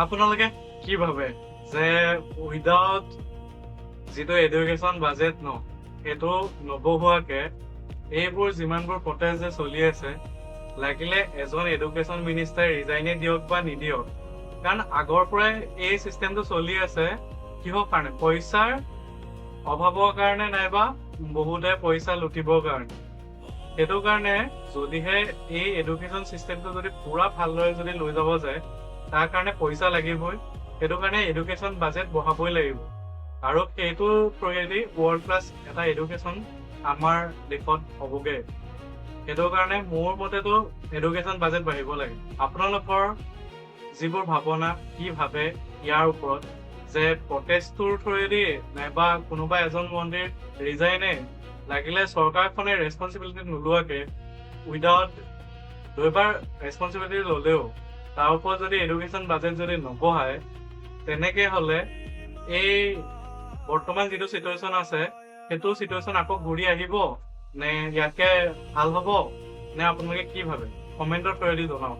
আপোনালোকে কি ভাবে যে উইদাউট যিটো এডুকেশ্যন বাজেট সেইটো নবহোৱাকে এইবোৰ যিমানবোৰ প্ৰটেষ্ট যে চলি আছে লাগিলে এজন এডুকেশ্যন মিনিষ্টাৰ ৰিজাইনে দিয়ক বা নিদিয়ক, কাৰণ আগৰ পৰাই এই চিষ্টেমটো চলি আছে কিহৰ কাৰণে? পইচাৰ অভাৱৰ কাৰণে নাইবা বহুতে পইচা লুটিবৰ কাৰণে। সেইটো কাৰণে যদিহে এই এডুকেশ্যন চিষ্টেমটো যদি পুৰা ভালদৰে যদি লৈ যাব যায় তাৰ কাৰণে পইচা লাগিবই। সেইটো কাৰণে এডুকেশ্যন বাজেট বঢ়াবই লাগিব আৰু সেইটো থ্ৰুৱেদি ৱৰ্ল্ড ক্লাছ এটা এডুকেশ্যন আমাৰ দেশত হ'বগে। সেইটো কাৰণে মোৰ মতেতো এডুকেশ্যন বাজেট বাঢ়িব লাগে। আপোনালোকৰ যিবোৰ ভাৱনা কি ভাবে ইয়াৰ ওপৰত, যে প্ৰটেষ্টটোৰ থ্ৰুৱেদি নাইবা কোনোবা এজন মন্ত্ৰীৰ ৰিজাইনে লাগিলে চৰকাৰখনে ৰেছপনচিবিলিটি নোলোৱাকে উইদাউট দুইবাৰ ৰেছপনচিবিলিটি ল'লেও তাৰ ওপৰত যদি এডুকেশ্যন বাজেট যদি নবঢ়ায় তেনেকে হ'লে এই বৰ্তমান যিটো চিটুৱেশ্যন আছে সেইটো চিটুৱেশ্যন আকৌ ঘূৰি আহিব নে ইয়াতকে ভাল হ'ব নে আপোনালোকে কি ভাবে? কমেণ্টৰ থ্ৰুৱেদি জনাওক।